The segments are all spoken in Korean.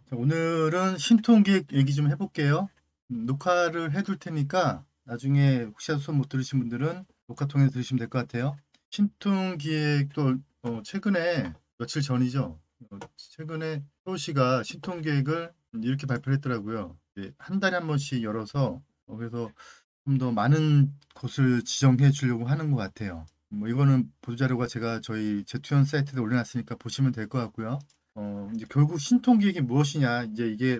자, 오늘은 신통기획 얘기 좀 해볼게요. 녹화를 해둘 테니까 나중에 혹시라도 수업 못 들으신 분들은 녹화 통해서 들으시면 될 것 같아요. 신통기획도 최근에 며칠 전이죠. 최근에 서울시가 신통기획을 이렇게 발표를 했더라고요. 한 달에 한 번씩 열어서 그래서 좀 더 많은 곳을 지정해 주려고 하는 것 같아요. 뭐 이거는 보도자료가 제가 저희 제투현 사이트에 올려놨으니까 보시면 될 것 같고요. 이제 결국 신통기획이 무엇이냐, 이제 이게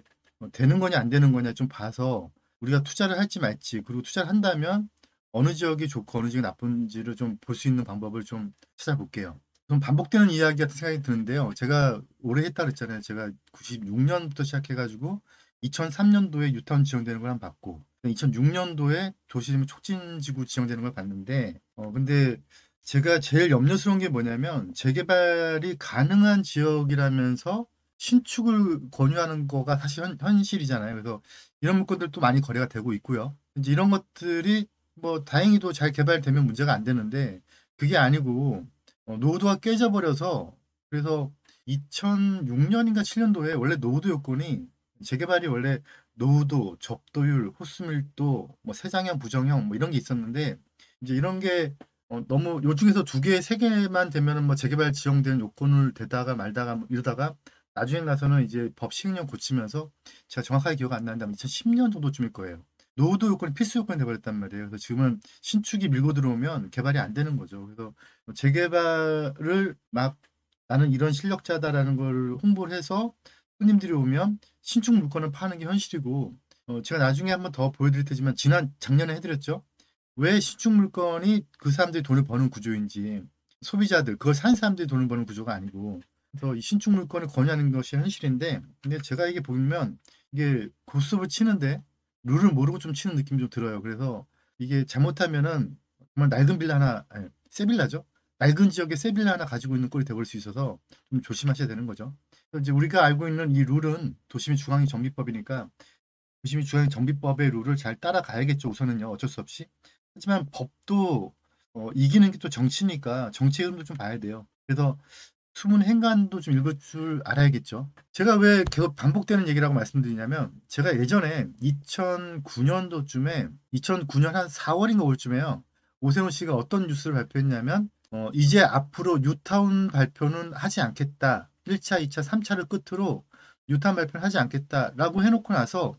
되는 거냐 안 되는 거냐 좀 봐서 우리가 투자를 할지 말지, 그리고 투자를 한다면 어느 지역이 좋고 어느 지역이 나쁜지를 좀 볼 수 있는 방법을 좀 찾아볼게요. 좀 반복되는 이야기 같은 생각이 드는데요. 제가 오래 했다 그랬잖아요. 제가 96년부터 시작해가지고 2003년도에 뉴타운 지정되는 걸 한번 봤고 2006년도에 도시재생 촉진지구 지정되는 걸 봤는데 근데 제가 제일 염려스러운 게 뭐냐면 재개발이 가능한 지역이라면서 신축을 권유하는 거가 사실 현실이잖아요. 그래서 이런 물건들도 많이 거래가 되고 있고요. 이제 이런 것들이 뭐 다행히도 잘 개발되면 문제가 안 되는데 그게 아니고 노후도가 깨져버려서 그래서 2006년인가 7년도에 원래 노후도 요건이 재개발이 원래 노후도, 접도율, 호수밀도, 뭐 세장형, 부정형 뭐 이런 게 있었는데 이제 이런 게 너무 요 중에서 두 개, 세 개만 되면은 뭐 재개발 지정된 요건을 대다가 말다가 뭐 이러다가 나중에 가서는 이제 법 시행령 고치면서 제가 정확하게 기억 안 나는데 2010년 정도쯤일 거예요. 노후도 요건이 필수 요건이 돼버렸단 말이에요. 그래서 지금은 신축이 밀고 들어오면 개발이 안 되는 거죠. 그래서 재개발을 막 나는 이런 실력자다라는 걸 홍보를 해서 손님들이 오면 신축 물건을 파는 게 현실이고 제가 나중에 한번 더 보여드릴 테지만 작년에 해드렸죠. 왜 신축 물건이 그 사람들이 돈을 버는 구조인지 소비자들 그걸 산 사람들이 돈을 버는 구조가 아니고 그래서 이 신축 물건을 권유하는 것이 현실인데 근데 제가 이게 보면 이게 고스톱을 치는데 룰을 모르고 좀 치는 느낌이 좀 들어요. 그래서 이게 잘못하면은 정말 낡은 빌라 하나 아니, 새 빌라죠. 낡은 지역에 새 빌라 하나 가지고 있는 꼴이 돼버릴 수 있어서 좀 조심하셔야 되는 거죠. 그래서 이제 우리가 알고 있는 이 룰은 도시민 중앙이 정비법이니까 도시민 중앙 정비법의 룰을 잘 따라가야겠죠. 우선은요. 어쩔 수 없이. 하지만 법도 이기는 게 또 정치니까 정치의 흐름도 좀 봐야 돼요. 그래서 수문 행간도 좀 읽을 줄 알아야겠죠. 제가 왜 계속 반복되는 얘기라고 말씀드리냐면 제가 예전에 2009년도쯤에 2009년 한 4월인가 5월쯤에요. 오세훈 씨가 어떤 뉴스를 발표했냐면 이제 앞으로 뉴타운 발표는 하지 않겠다. 1차, 2차, 3차를 끝으로 뉴타운 발표는 하지 않겠다라고 해놓고 나서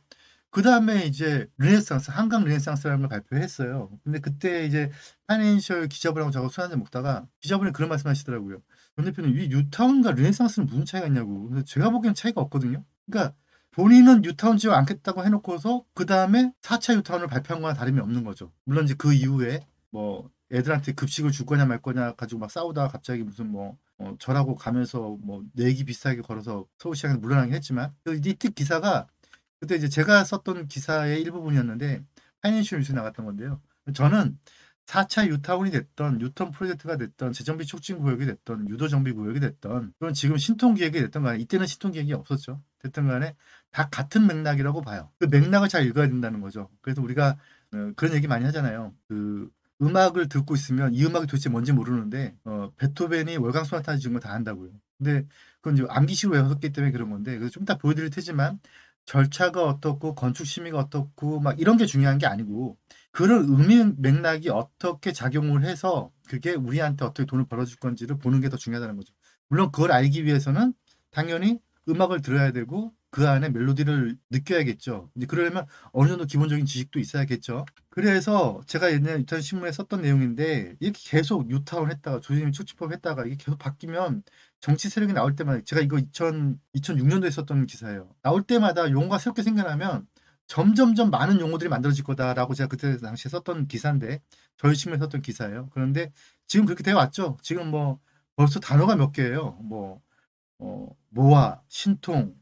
그 다음에 이제 르네상스, 한강 르네상스라는 걸 발표했어요. 근데 그때 이제 파이낸셜 기자분하고 저하고 술 한잔 먹다가 기자분이 그런 말씀 하시더라고요. 전 대표님, 이 뉴타운과 르네상스는 무슨 차이가 있냐고. 그래서 제가 보기엔 차이가 없거든요. 그러니까 본인은 뉴타운 지역 않겠다고 해놓고서 그 다음에 4차 뉴타운을 발표한 거나 다름이 없는 거죠. 물론 이제 그 이후에 뭐 애들한테 급식을 줄 거냐 말 거냐 가지고 막 싸우다가 갑자기 무슨 뭐 저라고 가면서 뭐 내기 비싸게 걸어서 서울시장에서 물러나긴 했지만 이특 기사가 그때 이제 제가 썼던 기사의 일부분이었는데 파이낸셜 뉴스에 나갔던 건데요. 저는 4차 유타운이 됐던 뉴턴 프로젝트가 됐던 재정비 촉진 구역이 됐던 유도 정비 구역이 됐던 그건 지금 신통 기획이 됐던 간에 이때는 신통 기획이 없었죠. 됐던 간에 다 같은 맥락이라고 봐요. 그 맥락을 잘 읽어야 된다는 거죠. 그래서 우리가 그런 얘기 많이 하잖아요. 그 음악을 듣고 있으면 이 음악이 도대체 뭔지 모르는데 베토벤이 월광 소나타 지은 거 다 안다고요. 근데 그건 이제 암기식으로 외웠기 때문에 그런 건데 그래서 좀 이따 보여드릴 테지만 절차가 어떻고 건축 심의가 어떻고 막 이런 게 중요한 게 아니고 그런 의미 맥락이 어떻게 작용을 해서 그게 우리한테 어떻게 돈을 벌어줄 건지를 보는 게 더 중요하다는 거죠. 물론 그걸 알기 위해서는 당연히 음악을 들어야 되고 그 안에 멜로디를 느껴야겠죠. 이제 그러려면 어느 정도 기본적인 지식도 있어야겠죠. 그래서 제가 옛날에 유타운 신문에 썼던 내용인데 이렇게 계속 뉴타운 했다가 조지민 촉진법 했다가 이게 계속 바뀌면 정치 세력이 나올 때마다 제가 이거 2006년도에 썼던 기사예요. 나올 때마다 용어가 새롭게 생겨나면 점점점 많은 용어들이 만들어질 거다라고 제가 그때 당시에 썼던 기사인데 저희 신문에 썼던 기사예요. 그런데 지금 그렇게 되어 왔죠. 지금 뭐 벌써 단어가 몇 개예요. 뭐 모아, 신통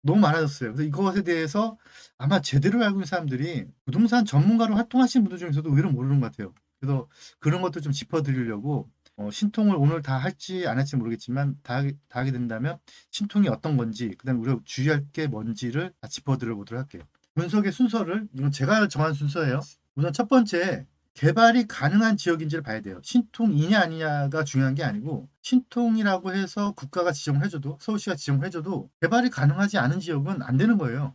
너무 많아졌어요. 그래서 이것에 대해서 아마 제대로 알고 있는 사람들이 부동산 전문가로 활동하시는 분들 중에서도 의외로 모르는 것 같아요. 그래서 그런 것도 좀 짚어드리려고 신통을 오늘 다 할지 안 할지 모르겠지만 다 하게 된다면 신통이 어떤 건지 그다음에 우리가 주의할 게 뭔지를 다 짚어드려 보도록 할게요. 분석의 순서를 이건 제가 정한 순서예요. 우선 첫 번째 개발이 가능한 지역인지를 봐야 돼요. 신통이냐 아니냐가 중요한 게 아니고 신통이라고 해서 국가가 지정을 해줘도 서울시가 지정을 해줘도 개발이 가능하지 않은 지역은 안 되는 거예요.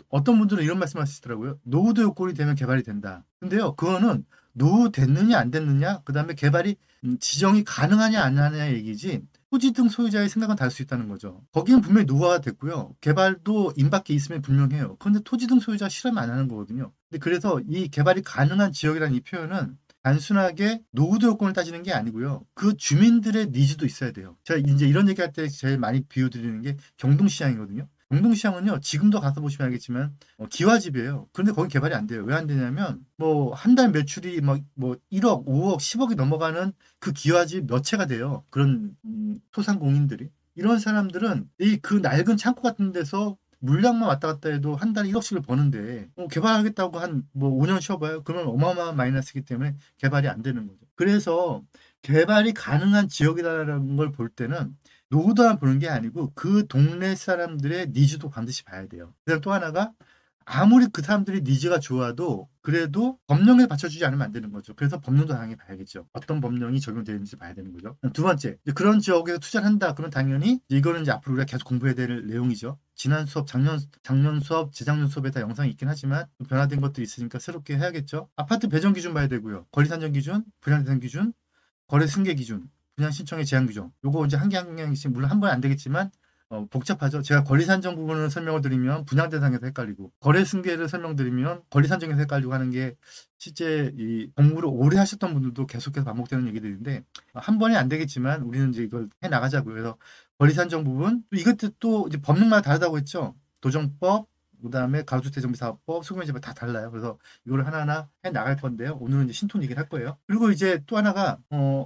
어떤 분들은 이런 말씀 하시더라고요. 노후도 요건이 되면 개발이 된다. 근데요, 그거는 노후 됐느냐 안 됐느냐, 그 다음에 개발이 지정이 가능하냐 안 하느냐 얘기지, 토지 등 소유자의 생각은 다를 수 있다는 거죠. 거기는 분명히 노후화가 됐고요. 개발도 임박해 있으면 분명해요. 그런데 토지 등 소유자가 실험 안 하는 거거든요. 근데 그래서 이 개발이 가능한 지역이라는 이 표현은 단순하게 노후도 요건을 따지는 게 아니고요. 그 주민들의 니즈도 있어야 돼요. 제가 이제 이런 얘기할 때 제일 많이 비유드리는 게 경동시장이거든요. 경동시장은요, 지금도 가서 보시면 알겠지만 기와집이에요. 그런데 거기 개발이 안 돼요. 왜 안 되냐면 뭐 한 달 매출이 막 뭐 1억, 5억, 10억이 넘어가는 그 기와집 몇 채가 돼요. 그런 소상공인들이. 이런 사람들은 이 그 낡은 창고 같은 데서 물량만 왔다 갔다 해도 한 달에 1억씩을 버는데 개발하겠다고 한 뭐 5년 쉬어봐요. 그러면 어마어마한 마이너스이기 때문에 개발이 안 되는 거죠. 그래서 개발이 가능한 지역이다라는 걸 볼 때는 노후도만 보는 게 아니고 그 동네 사람들의 니즈도 반드시 봐야 돼요. 그다음 또 하나가 아무리 그 사람들이 니즈가 좋아도 그래도 법령에 받쳐주지 않으면 안 되는 거죠. 그래서 법령도 당연히 봐야겠죠. 어떤 법령이 적용되는지 봐야 되는 거죠. 두 번째, 그런 지역에서 투자를 한다. 그러면 당연히 이거는 이제 앞으로 우리가 계속 공부해야 될 내용이죠. 지난 수업, 작년 수업, 재작년 수업에 다 영상이 있긴 하지만 변화된 것들이 있으니까 새롭게 해야겠죠. 아파트 배정 기준 봐야 되고요. 권리 산정 기준, 분양 대상 기준, 거래 승계 기준, 분양 신청의 제한 규정. 요거 이제 한 개 한 개씩 물론 한 번에 안 되겠지만 복잡하죠. 제가 권리 산정 부분을 설명을 드리면 분양 대상에서 헷갈리고 거래 승계를 설명드리면 권리 산정에서 헷갈리고 하는 게 실제 이 공부를 오래 하셨던 분들도 계속해서 반복되는 얘기들인데 한 번에 안 되겠지만 우리는 이제 이걸 해 나가자고요. 그래서 권리 산정 부분 이것도 또 이제 법령마다 다르다고 했죠. 도정법 그다음에 가주택정비사업법, 소규모지법 다 달라요. 그래서 이걸 하나하나 해 나갈 건데요. 오늘은 이제 신통 얘기를 할 거예요. 그리고 이제 또 하나가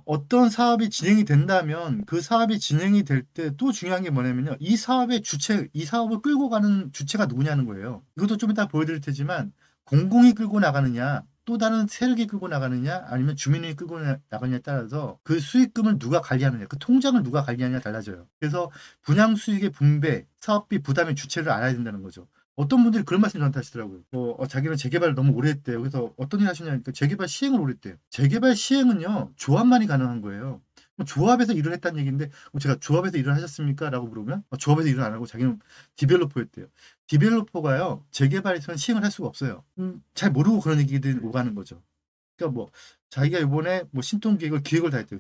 어떤 사업이 진행이 된다면 그 사업이 진행이 될 때 또 중요한 게 뭐냐면요. 이 사업의 주체, 이 사업을 끌고 가는 주체가 누구냐는 거예요. 이것도 좀 이따 보여드릴 테지만 공공이 끌고 나가느냐 또 다른 세력이 끌고 나가느냐 아니면 주민이 끌고 나가느냐에 따라서 그 수익금을 누가 관리하느냐 그 통장을 누가 관리하느냐 달라져요. 그래서 분양 수익의 분배, 사업비 부담의 주체를 알아야 된다는 거죠. 어떤 분들이 그런 말씀 저한테 하시더라고요. 자기는 재개발을 너무 오래 했대요. 그래서 어떤 일 하시냐니까 재개발 시행을 오래 했대요. 재개발 시행은요, 조합만이 가능한 거예요. 조합에서 일을 했다는 얘기인데, 제가 조합에서 일을 하셨습니까? 라고 물으면, 조합에서 일을 안 하고 자기는 디벨로퍼였대요. 디벨로퍼가요, 재개발에서는 시행을 할 수가 없어요. 잘 모르고 그런 얘기들이 오가는 거죠. 그러니까 뭐 자기가 이번에 뭐 신통 기획을 다 했대요.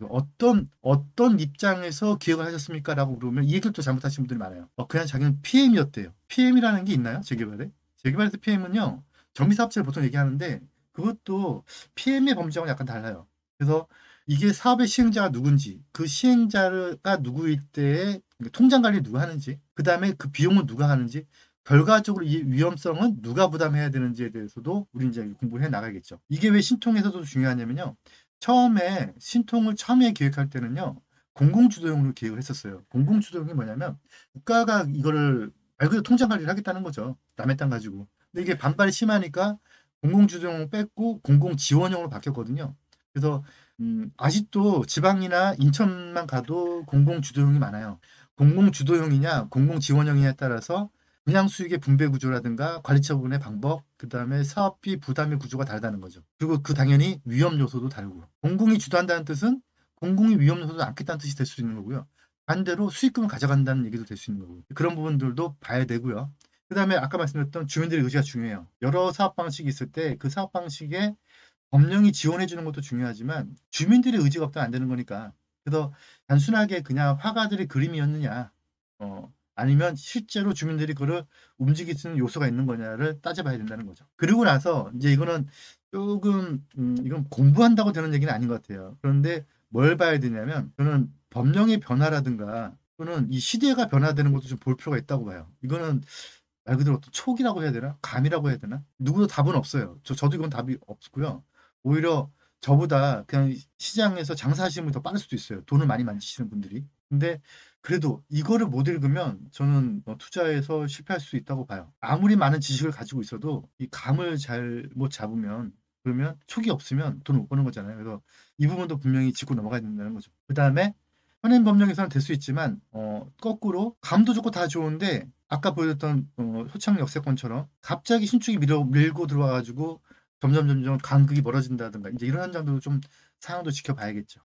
어떤 입장에서 기획을 하셨습니까?라고 물으면 이 얘기를 또 잘못하신 분들이 많아요. 그냥 자기는 PM이었대요. PM이라는 게 있나요? 재개발에? 재개발에서 PM은요. 정비사업체를 보통 얘기하는데 그것도 PM의 범주하고는 약간 달라요. 그래서 이게 사업의 시행자가 누군지, 그 시행자가 누구일 때에 통장 관리 누가 하는지, 그 다음에 그 비용은 누가 하는지, 결과적으로 이 위험성은 누가 부담해야 되는지에 대해서도 우리 이제 공부를 해 나가겠죠. 이게 왜 신통에서도 중요하냐면요. 처음에 신통을 처음에 기획할 때는요. 공공주도형으로 기획을 했었어요. 공공주도형이 뭐냐면 국가가 이거를 말 그대로 통장 관리를 하겠다는 거죠. 남의 땅 가지고. 근데 이게 반발이 심하니까 공공주도형을 뺐고 공공지원형으로 바뀌었거든요. 그래서 아직도 지방이나 인천만 가도 공공주도형이 많아요. 공공주도형이냐 공공지원형이냐에 따라서 분양 수익의 분배 구조라든가 관리 처분의 방법, 그다음에 사업비 부담의 구조가 다르다는 거죠. 그리고 당연히 위험 요소도 다르고. 공공이 주도한다는 뜻은 공공이 위험 요소를 안겠다는 뜻이 될 수 있는 거고요. 반대로 수익금을 가져간다는 얘기도 될 수 있는 거고. 그런 부분들도 봐야 되고요. 그다음에 아까 말씀드렸던 주민들의 의지가 중요해요. 여러 사업 방식이 있을 때 그 사업 방식에 법령이 지원해 주는 것도 중요하지만 주민들의 의지가 없다면 안 되는 거니까. 그래서 단순하게 그냥 화가들의 그림이었느냐, 아니면 실제로 주민들이 그걸 움직일 수 있는 요소가 있는 거냐를 따져봐야 된다는 거죠. 그리고 나서 이제 이거는 조금 이건 공부한다고 되는 얘기는 아닌 것 같아요. 그런데 뭘 봐야 되냐면 저는 법령의 변화라든가 또는 이 시대가 변화되는 것도 좀 볼 필요가 있다고 봐요. 이거는 말 그대로 어떤 촉이라고 해야 되나? 감이라고 해야 되나? 누구도 답은 없어요. 저도 이건 답이 없고요. 오히려 저보다 그냥 시장에서 장사하시는 분이 더 빠를 수도 있어요. 돈을 많이 만지시는 분들이. 근데 그래도 이거를 못 읽으면 저는 투자에서 실패할 수 있다고 봐요. 아무리 많은 지식을 가지고 있어도 이 감을 잘 못 잡으면 그러면 촉이 없으면 돈 못 버는 거잖아요. 그래서 이 부분도 분명히 짚고 넘어가야 된다는 거죠. 그 다음에 현행 법령에서는 될 수 있지만 거꾸로 감도 좋고 다 좋은데 아까 보여줬던 효창 역세권처럼 갑자기 신축이 밀고 들어와가지고 점점 간극이 멀어진다든가 이제 이런 현상도 좀 상황도 지켜봐야겠죠.